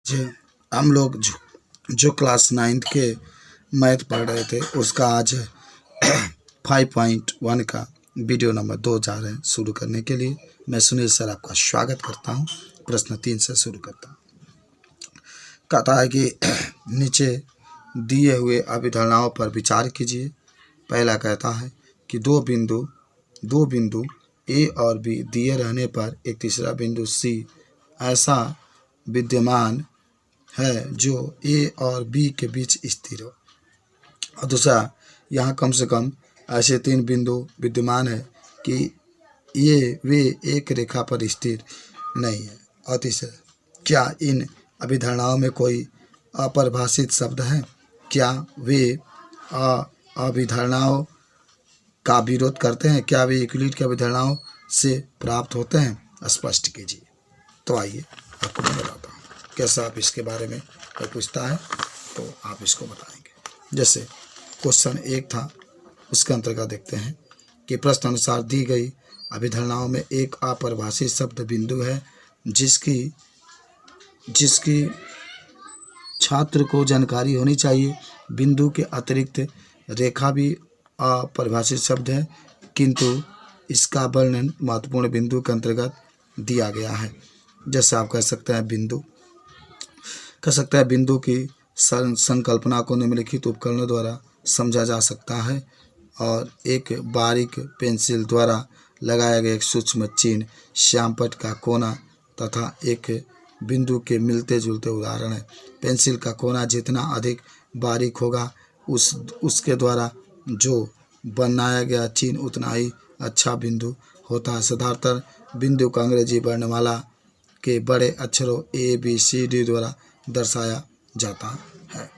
जी, हम लोग जो क्लास 9th के मैथ पढ़ रहे थे उसका आज 5.1 का वीडियो नंबर 2 जा रहे हैं शुरू करने के लिए। मैं सुनील सर आपका स्वागत करता हूं। प्रश्न 3 से शुरू करता हूं। कहता है कि नीचे दिए हुए अभिधारणाओं पर विचार कीजिए। पहला कहता है कि दो बिंदु ए और बी दिए रहने पर एक तीसरा बिंदु सी ऐसा विद्यमान है जो ए और बी के बीच स्थिर हो। और दूसरा, यहाँ कम से कम ऐसे 3 बिंदु विद्यमान है कि वे एक रेखा पर स्थिर नहीं है। और तीसरा, क्या इन अभिधारणाओं में कोई अपरिभाषित शब्द है? क्या वे अभिधारणाओं का विरोध करते हैं? क्या वे यूक्लिड की अभिधारणाओं से प्राप्त होते हैं? स्पष्ट कीजिए। तो आइए आपको मैं बताता हूँ कैसा आप इसके बारे में कोई पूछता है तो आप इसको बताएंगे। जैसे क्वेश्चन 1 था, उसके अंतर्गत देखते हैं कि प्रश्न अनुसार दी गई अभिधारणाओं में एक अपरिभाषित शब्द बिंदु है जिसकी छात्र को जानकारी होनी चाहिए। बिंदु के अतिरिक्त रेखा भी अपरिभाषित शब्द है, किंतु इसका वर्णन महत्वपूर्ण बिंदु के अंतर्गत दिया गया है। जैसे आप कह सकते हैं बिंदु की संकल्पना को निम्नलिखित उपकरणों द्वारा समझा जा सकता है और एक बारीक पेंसिल द्वारा लगाया गया एक सूक्ष्म चिन्ह, श्यामपट्ट का कोना तथा एक बिंदु के मिलते जुलते उदाहरण है। पेंसिल का कोना जितना अधिक बारीक होगा उसके द्वारा जो बनाया गया चिन्ह उतना ही अच्छा बिंदु होता है। साधारणतः बिंदु का अंग्रेजी वर्णमाला के बड़े अक्षरों ABCD द्वारा दर्शाया जाता है।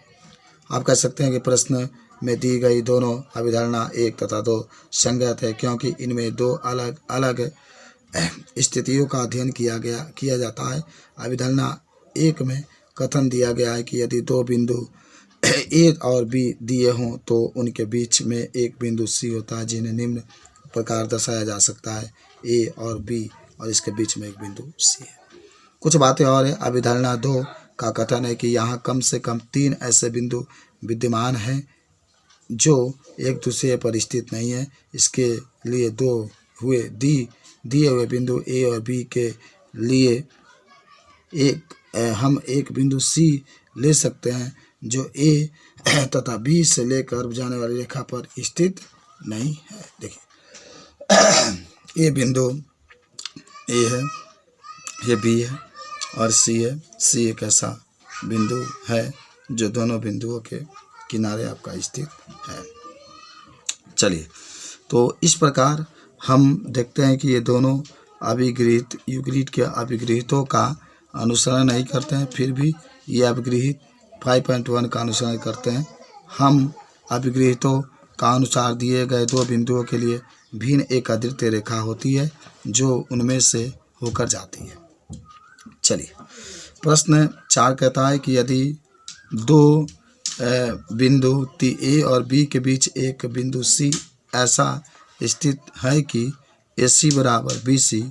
आप कह सकते हैं कि प्रश्न में दी गई दोनों अभिधारणा 1 तथा 2 संगत है, क्योंकि इनमें 2 अलग अलग स्थितियों का अध्ययन किया जाता है। अभिधारणा 1 में कथन दिया गया है कि यदि 2 बिंदु ए और बी दिए हों तो उनके बीच में एक बिंदु सी होता है, जिन्हें निम्न प्रकार दर्शाया जा सकता है ए और बी और इसके बीच में एक बिंदु सी है। कुछ बातें और है। अभिधारणा 2 का कथन है कि यहाँ कम से कम 3 ऐसे बिंदु विद्यमान हैं जो एक दूसरे पर स्थित नहीं है। इसके लिए दिए हुए बिंदु ए और बी के लिए हम एक बिंदु सी ले सकते हैं जो ए तथा बी से लेकर जाने वाली रेखा पर स्थित नहीं है। देखिए, ये बिंदु ए है, ये बी है और सी है। सी एक ऐसा बिंदु है जो दोनों बिंदुओं के किनारे आपका स्थित है। चलिए, तो इस प्रकार हम देखते हैं कि ये दोनों अभिगृहित यूक्लिड के अभिगृहितों का अनुसरण नहीं करते हैं, फिर भी ये अभिगृहित 5.1 का अनुसरण करते हैं। हम अभिगृहितों का अनुसार दिए गए 2 बिंदुओं के लिए भिन्न एक अद्वितीय रेखा होती है जो उनमें से होकर जाती है। चलिए, प्रश्न 4 कहता है कि यदि 2 बिंदु ए और बी के बीच एक बिंदु सी ऐसा स्थित है कि AC बराबर BC,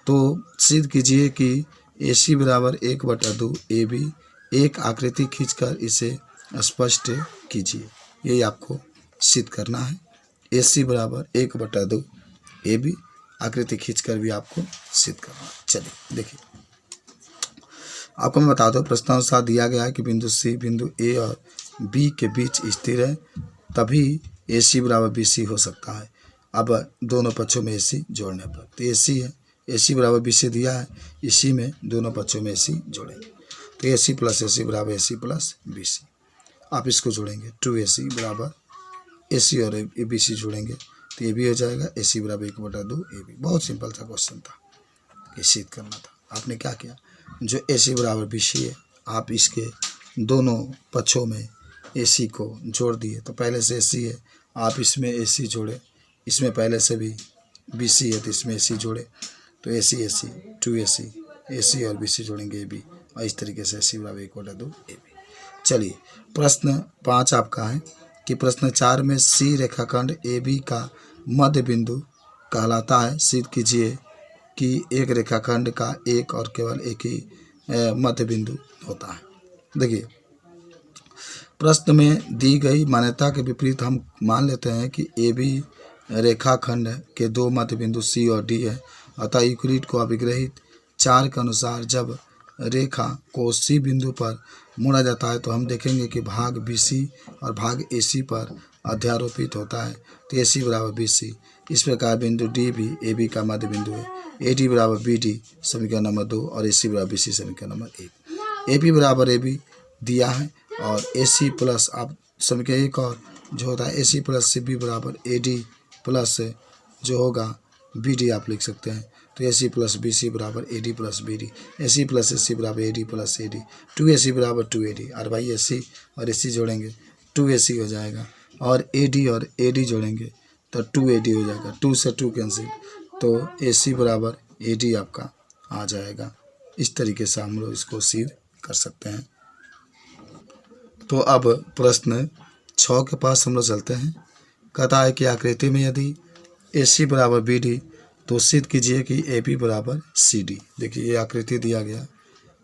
तो सिद्ध कीजिए कि AC बराबर 1/2 AB। एक आकृति खींचकर इसे स्पष्ट कीजिए। यही आपको सिद्ध करना है। AC बराबर 1/2 AB आकृति खींचकर भी आपको सिद्ध करना है। चलिए देखिए, आपको मैं बता दूं, प्रश्नानुसार दिया गया है कि बिंदु C बिंदु A और B के बीच स्थिर है, तभी AC बराबर BC हो सकता है। अब दोनों पक्षों में AC जोड़ने पर तो AC है, AC बराबर BC दिया है, इसी में दोनों पक्षों में AC जोड़ेंगे तो AC प्लस AC बराबर AC प्लस BC। आप इसको जोड़ेंगे 2AC बराबर AC और BC जोड़ेंगे तो ये भी हो जाएगा AC बराबर 1/2 AB। बहुत सिंपल सा क्वेश्चन था, ये सिद्ध करना था। आपने क्या किया, जो AC बराबर BC है आप इसके दोनों पक्षों में AC को जोड़ दिए। तो पहले से AC है, आप इसमें AC जोड़े, इसमें पहले से भी BC है तो इसमें AC जोड़े तो AC 2AC AC और BC जोड़ेंगे AB और इस तरीके से AC बराबर 1/2 AB। चलिए, प्रश्न 5 आपका है कि प्रश्न 4 में C रेखाखंड AB का मध्य बिंदु कहलाता है। सिद्ध कीजिए कि एक रेखाखंड का एक और केवल एक ही मध्य बिंदु होता है। देखिए, प्रश्न में दी गई मान्यता के विपरीत हम मान लेते हैं कि ए बी रेखाखंड के दो मध्य बिंदु सी और डी है। अतः यूक्लिड को अभिग्रहित 4 के अनुसार जब रेखा को सी बिंदु पर मोड़ा जाता है तो हम देखेंगे कि भाग बी सी और भाग ए सी पर अध्यारोपित होता है। तो ए सी बराबर बी सी। इस प्रकार बिंदु डी भी ए बी का मध्य बिंदु है। ए डी बराबर बी डी समीकरण नंबर 2 और ए सी बराबर बी सी समीकरण नंबर 1। ए बी बराबर ए बी दिया है और ए सी प्लस आप समीकरण एक और जो होता है ए सी प्लस सी बी बराबर ए डी प्लस जो होगा बी डी आप लिख सकते हैं। तो ए सी प्लस बी सी बराबर A D plus B D. A C plus A C बराबर A D plus A D. 2AC बराबर 2AD और भाई ए सी और ए सी जोड़ेंगे 2AC हो जाएगा और ए डी जोड़ेंगे तो 2AD हो जाएगा। 2 से 2 कैंसिल तो ए सी बराबर ए डी आपका आ जाएगा। इस तरीके से हम लोग इसको सिद्ध कर सकते हैं। तो अब प्रश्न 6 के पास हम लोग चलते हैं। कहता है कि आकृति में यदि ए सी बराबर बी डी तो सिद्ध कीजिए कि ए बी बराबर सी डी। देखिए ये आकृति दिया गया,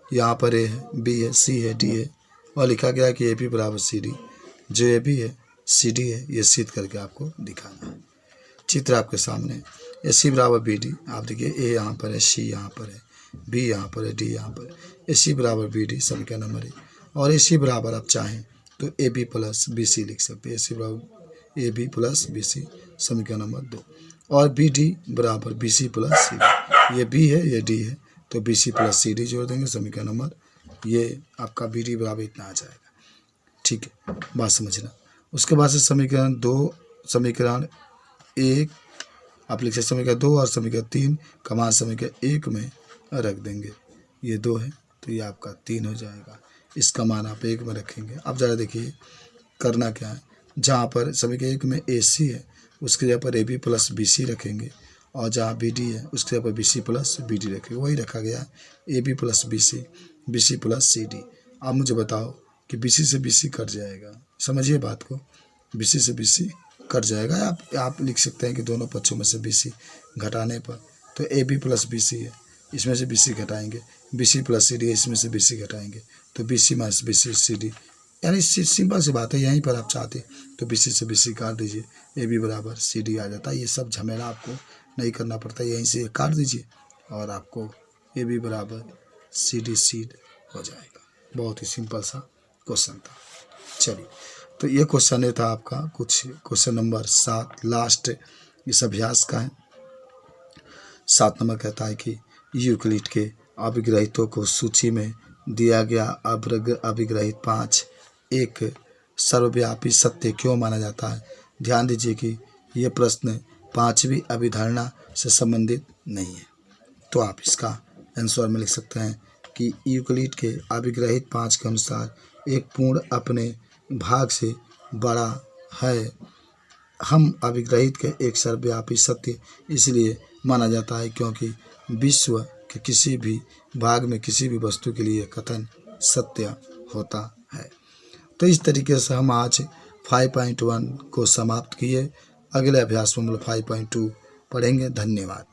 यहाँ पर ए है, बी है, सी है, डी है और लिखा गया कि ए बी बराबर सी डी। जो ए बी है सी डी है ये सिद्ध करके आपको दिखाना है। चित्र आपके सामने, ए सी बराबर बी डी। आप देखिए ए यहाँ पर है, सी यहाँ पर है, बी यहाँ पर है, डी यहाँ पर है। ए सी बराबर बी डी समीकरण नंबर 1 और ए सी बराबर आप चाहें तो A B plus B C लिख सकते हैं। ए सी बराबर A B plus B C समीकरण नंबर 2 और बी डी बराबर B C plus C D. ये बी है ये डी है तो B C plus C D जोड़ देंगे समीकरण नंबर, ये आपका बी डी बराबर इतना आ जाएगा। ठीक है, बात समझना। उसके बाद से समीकरण 2 समीकरण 1 आप लिख सकते समीकरण 2 और समीकरण 3 का मान समीकरण 1 में रख देंगे। ये 2 है तो ये आपका 3 हो जाएगा। इसका मान आप 1 में रखेंगे। अब ज़रा देखिए करना क्या है, जहाँ पर समीकरण 1 में ए सी है उसके जगह पर A B plus B C रखेंगे और जहाँ बी डी है उसके जगह पर B C plus B D रखेंगे। वही रखा गया A B plus B C plus C D. आप मुझे बताओ कि बी सी से बी सी कट जाएगा। समझिए बात को, बी सी से बी सी कट जाएगा। आप लिख सकते हैं कि दोनों पक्षों में से बी सी घटाने पर तो A B plus B C है, इसमें से बी सी घटाएंगे, B C plus C D है, इसमें से बी सी घटाएंगे तो B C minus B C C D. यानी सिंपल सी बात है, यहीं पर आप चाहते तो बी सी से बी सी काट दीजिए, ए बी बराबर सी डी आ जाता है। ये सब झमेला आपको नहीं करना पड़ता, यहीं से काट दीजिए और आपको ए बी बराबर सी डी सीड हो जाएगा। बहुत ही सिंपल सा क्वेश्चन था। चलिए, तो ये क्वेश्चन ये था आपका कुछ क्वेश्चन नंबर 7 लास्ट इस अभ्यास का है। 7 नंबर कहता है कि यूक्लिड के अभिग्रहितों को सूची में दिया गया अभिग्रहित 5 एक सर्वव्यापी सत्य क्यों माना जाता है। ध्यान दीजिए कि यह प्रश्न 5वीं अभिधारणा से संबंधित नहीं है। तो आप इसका आंसर में लिख सकते हैं कि यूक्लिड के अभिग्रहित 5 के अनुसार एक पूर्ण अपने भाग से बड़ा है। हम अभिग्रहित के एक सर्वव्यापी सत्य इसलिए माना जाता है क्योंकि विश्व के किसी भी भाग में किसी भी वस्तु के लिए कथन सत्य होता है। तो इस तरीके से हम आज 5.1 को समाप्त किए। अगले अभ्यास में हम लोग 5.2 पढ़ेंगे। धन्यवाद।